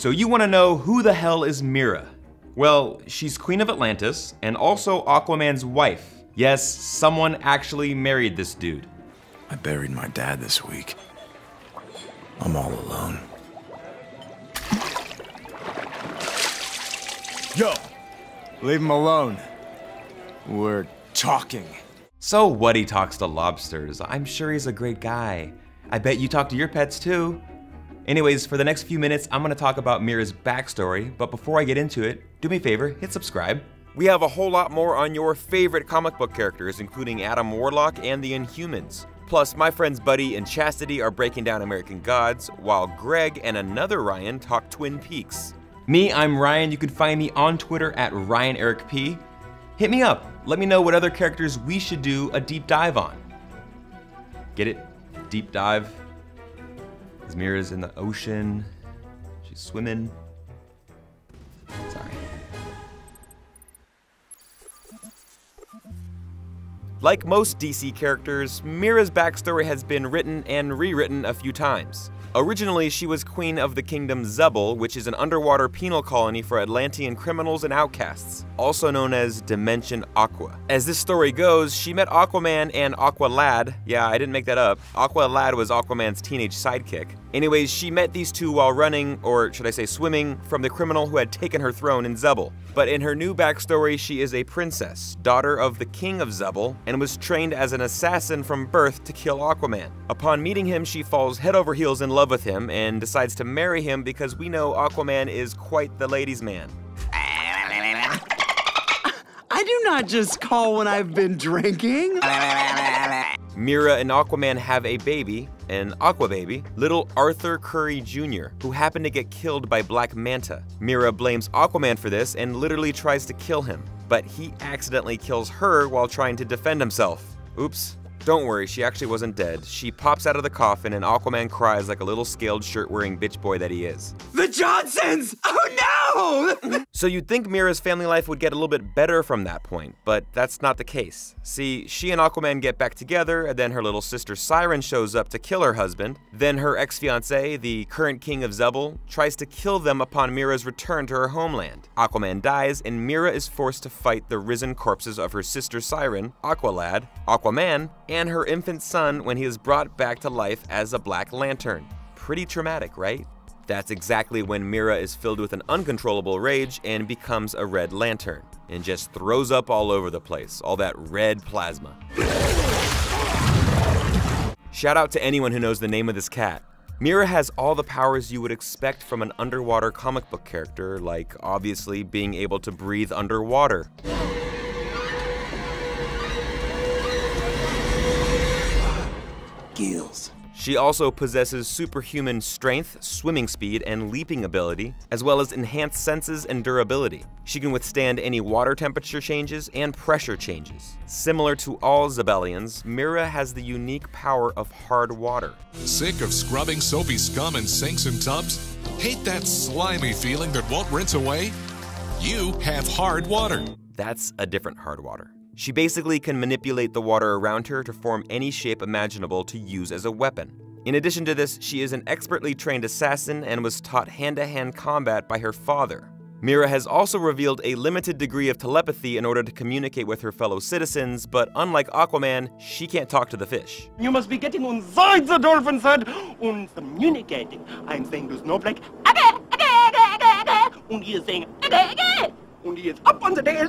So you wanna know who the hell is Mera? Well, she's Queen of Atlantis and also Aquaman's wife. Yes, someone actually married this dude. I buried my dad this week. I'm all alone. Yo, leave him alone. We're talking. So what, he talks to lobsters? I'm sure he's a great guy. I bet you talk to your pets too. Anyways, for the next few minutes, I'm gonna talk about Mera's backstory, but before I get into it, do me a favor, hit subscribe. We have a whole lot more on your favorite comic book characters, including Adam Warlock and the Inhumans. Plus, my friends Buddy and Chastity are breaking down American Gods, while Greg and another Ryan talk Twin Peaks. Me, I'm Ryan. You can find me on Twitter at RyanEricP. Hit me up. Let me know what other characters we should do a deep dive on. Get it? Deep dive? Because Mera's in the ocean. She's swimming. Sorry. Like most DC characters, Mera's backstory has been written and rewritten a few times. Originally, she was queen of the kingdom Xebel, which is an underwater penal colony for Atlantean criminals and outcasts, also known as Dimension Aqua. As this story goes, she met Aquaman and Aqualad. Yeah, I didn't make that up. Aqualad was Aquaman's teenage sidekick. Anyways, she met these two while running, or should I say swimming, from the criminal who had taken her throne in Xebel. But in her new backstory, she is a princess, daughter of the king of Xebel, and was trained as an assassin from birth to kill Aquaman. Upon meeting him, she falls head over heels in love with him and decides to marry him because we know Aquaman is quite the ladies' man. I do not just call when I've been drinking. Mera and Aquaman have a baby, an Aqua baby, little Arthur Curry Jr., who happened to get killed by Black Manta. Mera blames Aquaman for this and literally tries to kill him, but he accidentally kills her while trying to defend himself. Oops. Don't worry, she actually wasn't dead. She pops out of the coffin and Aquaman cries like a little scaled shirt-wearing bitch boy that he is. The Johnsons! Oh no! So you'd think Mera's family life would get a little bit better from that point, but that's not the case. See, she and Aquaman get back together, and then her little sister Siren shows up to kill her husband. Then her ex-fiancé, the current king of Xebel, tries to kill them upon Mera's return to her homeland. Aquaman dies, and Mera is forced to fight the risen corpses of her sister Siren, Aqualad, Aquaman, and her infant son when he is brought back to life as a Black Lantern. Pretty traumatic, right? That's exactly when Mera is filled with an uncontrollable rage and becomes a Red Lantern, and just throws up all over the place, all that red plasma. Shout out to anyone who knows the name of this cat. Mera has all the powers you would expect from an underwater comic book character, like obviously being able to breathe underwater. Gills. She also possesses superhuman strength, swimming speed, and leaping ability, as well as enhanced senses and durability. She can withstand any water temperature changes and pressure changes. Similar to all Xebelians, Mera has the unique power of hard water. Sick of scrubbing soapy scum in sinks and tubs? Hate that slimy feeling that won't rinse away? You have hard water. That's a different hard water. She basically can manipulate the water around her to form any shape imaginable to use as a weapon. In addition to this, she is an expertly trained assassin and was taught hand-to-hand combat by her father. Mera has also revealed a limited degree of telepathy in order to communicate with her fellow citizens, but unlike Aquaman, she can't talk to the fish. You must be getting inside the dolphin's head and communicating. I'm saying to Snowflake, "Aga, aga, aga, aga, aga," and he is saying, "Aga, aga," and he is up on the tail.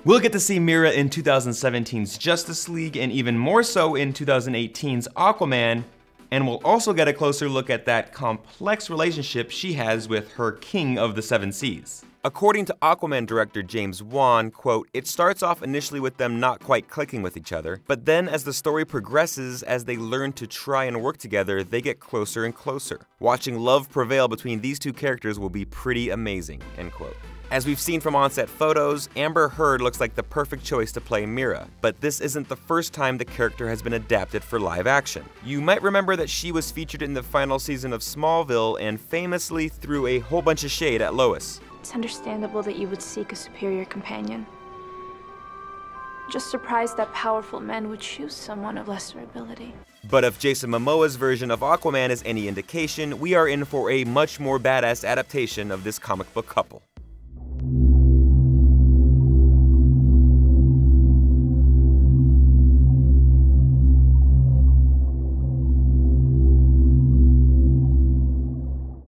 We'll get to see Mera in 2017's Justice League and even more so in 2018's Aquaman, and we'll also get a closer look at that complex relationship she has with her King of the Seven Seas. According to Aquaman director James Wan, quote, "It starts off initially with them not quite clicking with each other, but then as the story progresses, as they learn to try and work together, they get closer and closer. Watching love prevail between these two characters will be pretty amazing," end quote. As we've seen from on-set photos, Amber Heard looks like the perfect choice to play Mera, but this isn't the first time the character has been adapted for live action. You might remember that she was featured in the final season of Smallville and famously threw a whole bunch of shade at Lois. It's understandable that you would seek a superior companion. Just surprised that powerful men would choose someone of lesser ability. But if Jason Momoa's version of Aquaman is any indication, we are in for a much more badass adaptation of this comic book couple.